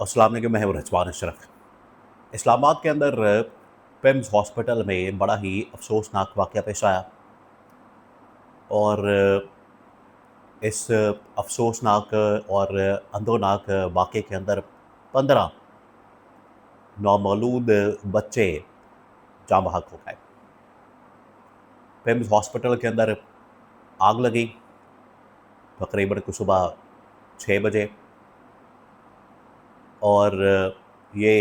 अस्सलाम वालेकुम, मैं हूं रिजवान अशरफ। इस्लामाबाद के अंदर पिम्स हॉस्पिटल में बड़ा ही अफसोसनाक वाक़या पेश आया और इस अफसोसनाक और अंदोनाक वाक़े के अंदर 15 नौमौलूद बच्चे जाँ बहक हो गए। पिम्स हॉस्पिटल के अंदर आग लगी तकरीबन को सुबह 6 बजे और ये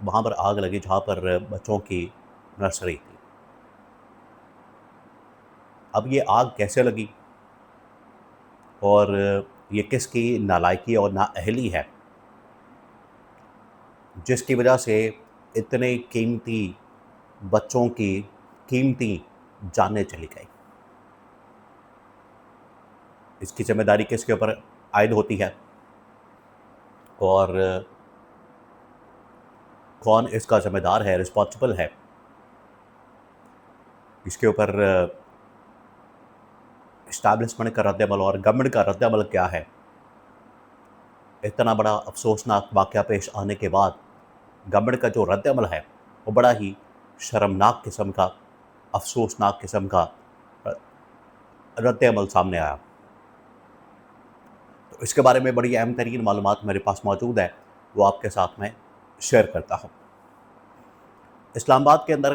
वहाँ पर आग लगी जहाँ पर बच्चों की नर्सरी थी। अब ये आग कैसे लगी और ये किसकी नालायकी और नाअहली है जिसकी वजह से इतने कीमती बच्चों की कीमती जानें चली गई। इसकी ज़िम्मेदारी किसके ऊपर आयद होती है और कौन इसका ज़िम्मेदार है, रिस्पॉन्सिबल है, इसके ऊपर इस्टेब्लिशमेंट का रद्द-ए-अमल और गवर्नमेंट का रद्द-ए-अमल क्या है। इतना बड़ा अफसोसनाक वाक़या पेश आने के बाद गवर्नमेंट का जो रद्द-ए-अमल है वो बड़ा ही शर्मनाक किस्म का, अफसोसनाक किस्म का रद्द-ए-अमल सामने आया। तो इसके बारे में बड़ी अहम तरीन मालूमात मेरे पास मौजूद है, वो आपके साथ मैं शेयर करता हूँ। इस्लामाबाद के अंदर,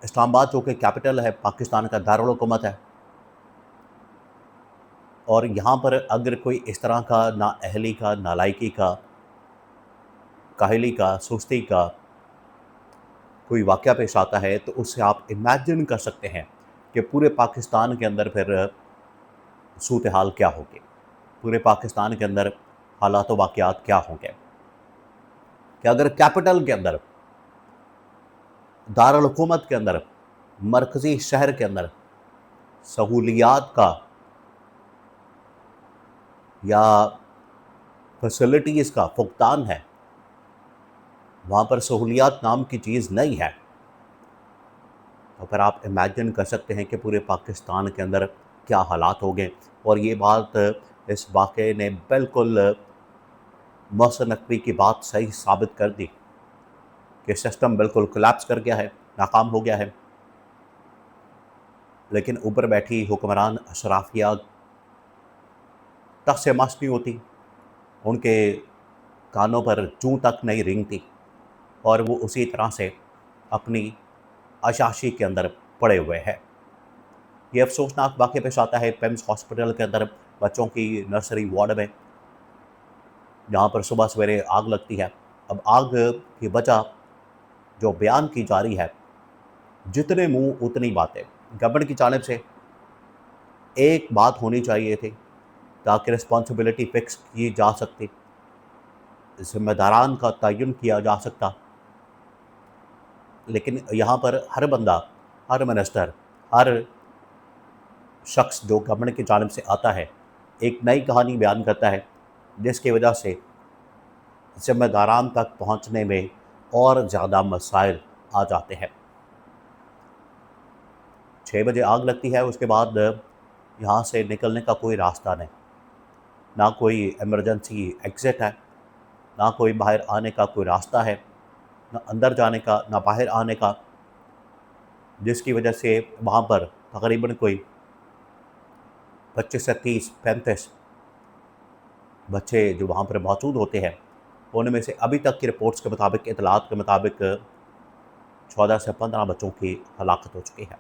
इस्लामाबाद जो कि कैपिटल है, पाकिस्तान का दारुल हुकूमत है और यहाँ पर अगर कोई इस तरह का नाअहली का, नालायकी का, काहली का, सुस्ती का कोई वाक़या पेश आता है तो उससे आप इमेजिन कर सकते हैं कि पूरे पाकिस्तान के अंदर फिर सूरत हाल क्या होगी, पूरे पाकिस्तान के अंदर हालात व वाक़यात क्या होंगे। कि अगर कैपिटल के अंदर, दारुल हुकूमत के अंदर, मरकज़ी शहर के अंदर सहूलियात का या फैसिलिटीज़ का फुक़दान है, वहाँ पर सहूलियात नाम की चीज़ नहीं है, तो फिर आप इमेजिन कर सकते हैं कि पूरे पाकिस्तान के अंदर क्या हालात होंगे। और ये बात, इस वाक़े ने बिल्कुल मोहसिन नकवी की बात सही साबित कर दी कि सिस्टम बिल्कुल कोलैप्स कर गया है, नाकाम हो गया है। लेकिन ऊपर बैठी हुक्मरान अशराफिया टस से मस नहीं होती, उनके कानों पर जूं तक नहीं रेंगती और वो उसी तरह से अपनी आशाशी के अंदर पड़े हुए हैं। ये अफसोसनाक वाक़े पेश आता है पिम्स हॉस्पिटल के अंदर बच्चों की नर्सरी वार्ड में, जहाँ पर सुबह सवेरे आग लगती है। अब आग की वजह जो बयान की जा रही है, जितने मुँह उतनी बातें। गवर्नमेंट की जानिब से एक बात होनी चाहिए थी ताकि रिस्पॉन्सिबिलिटी फ़िक्स की जा सकती, ज़िम्मेदारान का तयन किया जा सकता। लेकिन यहाँ पर हर बंदा, हर मिनिस्टर, हर शख्स जो गवर्नमेंट की जानिब से आता है, एक नई कहानी बयान करता है जिसकी वजह से ज़िम्मेदारान तक पहुँचने में और ज़्यादा मसाइल आ जाते हैं। 6 बजे आग लगती है, उसके बाद यहाँ से निकलने का कोई रास्ता नहीं, ना कोई इमरजेंसी एग्ज़िट है, ना कोई बाहर आने का कोई रास्ता है, ना अंदर जाने का, ना बाहर आने का, जिसकी वजह से वहाँ पर तकरीबन कोई 25 से 30-35 बच्चे जो वहाँ पर मौजूद होते हैं, उनमें से अभी तक की रिपोर्ट्स के मुताबिक, इतलात के मुताबिक 14 से 15 बच्चों की हलाकत हो चुकी है।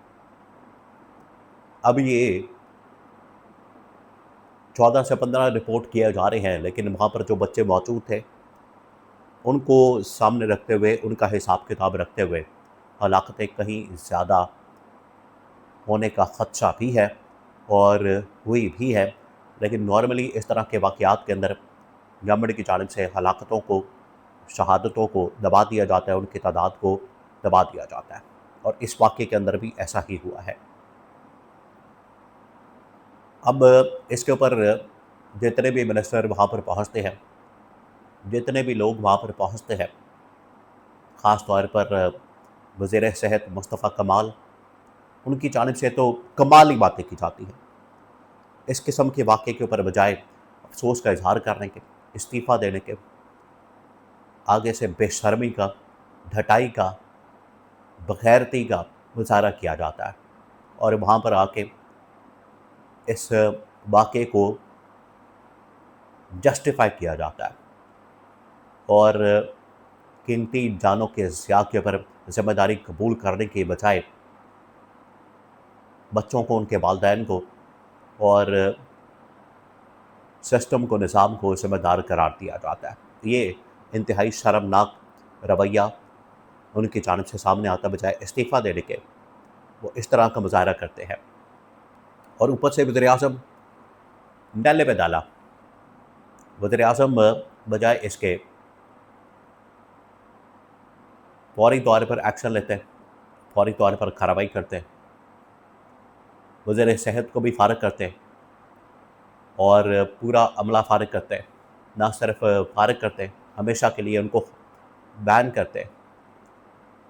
अब ये 14 से 15 रिपोर्ट किए जा रहे हैं, लेकिन वहाँ पर जो बच्चे मौजूद थे, उनको सामने रखते हुए, उनका हिसाब किताब रखते हुए हलाकतें कहीं ज़्यादा होने का ख़दशा भी है और हुई भी है। लेकिन नॉर्मली इस तरह के वाक़यात के अंदर गवर्नमेंट की जानिब से हलाकतों को, शहादतों को दबा दिया जाता है, उनकी तादाद को दबा दिया जाता है और इस वाक़े के अंदर भी ऐसा ही हुआ है। अब इसके ऊपर जितने भी मिनिस्टर वहाँ पर पहुँचते हैं, जितने भी लोग वहाँ पर पहुँचते हैं, ख़ास तौर पर वज़ीर सेहत मुस्तफ़ा कमाल, उनकी जानिब से तो कमाली बातें की जाती हैं। इस किस्म के वाक़े के ऊपर बजाय अफ़सोस का इज़हार करने के, इस्तीफ़ा देने के, आगे से बेशर्मी का, ढटाई का, बग़ैरती का मुज़ाहरा किया जाता है और वहाँ पर आके इस वाक़ये को जस्टिफ़ाई किया जाता है और कीमती जानों के ज़िया के ऊपर ज़िम्मेदारी कबूल करने के बजाय बच्चों को, उनके वालिदैन को और सिस्टम को, निज़ाम को ज़िम्मेदार करार दिया जाता है। ये इंतहाई शर्मनाक रवैया उनकी जानिब से सामने आता, बजाय इस्तीफ़ा देने के वो इस तरह का मुज़ाहरा करते हैं और ऊपर से वज़ीर-ए-आज़म डल्ले पे डाला। वज़ीर-ए-आज़म बजाय इसके फौरी तौर पर एक्शन लेते हैं, फौरी तौर पर कार्रवाई करते हैं, वज़ीर सेहत को भी फ़ारिग करते हैं और पूरा अमला फ़ारिग करते हैं। ना सिर्फ फ़ारिग करते हैं, हमेशा के लिए उनको बैन करते हैं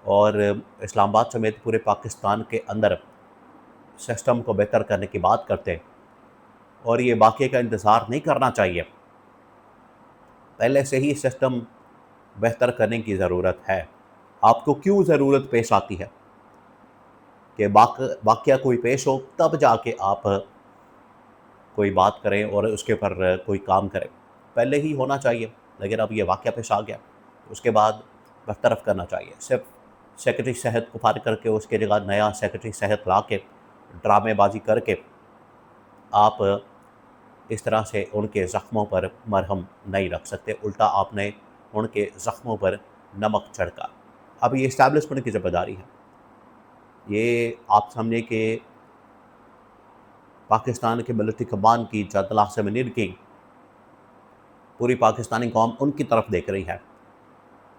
और इस्लामाबाद समेत पूरे पाकिस्तान के अंदर सिस्टम को बेहतर करने की बात करते हैं और ये वाक़ये का इंतज़ार नहीं करना चाहिए। पहले से ही सिस्टम बेहतर करने की ज़रूरत है। आपको क्यों ज़रूरत पेश आती है कि वाक़या कोई पेश हो तब जाके आप कोई बात करें और उसके ऊपर कोई काम करें? पहले ही होना चाहिए, लेकिन अब ये वाक़या पेश आ गया, उसके बाद बरतरफ करना चाहिए। सिर्फ सेक्रेटरी सेहत को फारिग करके उसकी जगह नया सेक्रेटरी सेहत ला के ड्रामेबाजी करके आप इस तरह से उनके ज़ख्मों पर मरहम नहीं रख सकते, उल्टा आपने उनके ज़ख्मों पर नमक छिड़का। अब ये इस्टेब्लिशमेंट की ज़िम्मेदारी है। ये आप समझिए कि पाकिस्तान के मिलिट्री कमान की, जनरल आसिम मुनीर की पूरी पाकिस्तानी कौम उनकी तरफ देख रही है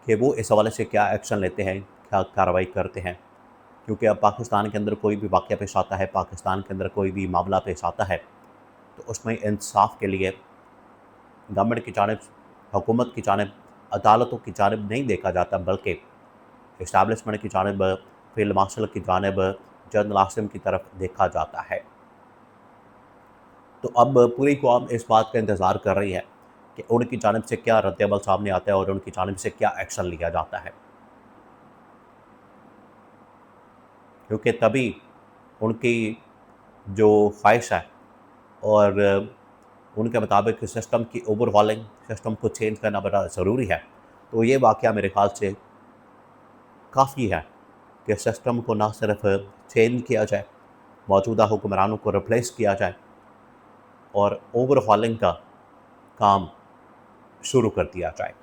कि वो इस हवाले से क्या एक्शन लेते हैं, क्या कार्रवाई करते हैं। क्योंकि अब पाकिस्तान के अंदर कोई भी वाक़या पेश आता है, पाकिस्तान के अंदर कोई भी मामला पेश आता है, तो उसमें इंसाफ के लिए गवर्नमेंट की जानिब, हुकूमत की जानिब, अदालतों की जानिब नहीं देखा जाता, बल्कि इस्टेब्लिशमेंट की जानिब, फील्ड मार्शल की जानिब, जनरल आसिम की तरफ देखा जाता है। तो अब पूरी कौम इस बात का इंतज़ार कर रही है कि उनकी जानिब से क्या रद्द-ए-अमल सामने आता है और उनकी जानिब से क्या एक्शन लिया जाता है। क्योंकि तभी उनकी जो ख्वाहिश है और उनके मुताबिक सिस्टम की ओवरहॉलिंग, सिस्टम को चेंज करना बड़ा ज़रूरी है। तो ये वाक़या मेरे ख़्याल से काफ़ी है कि सिस्टम को ना सिर्फ चेंज किया जाए, मौजूदा हुक्मरानों को रिप्लेस किया जाए और ओवरहॉलिंग का काम शुरू कर दिया जाए।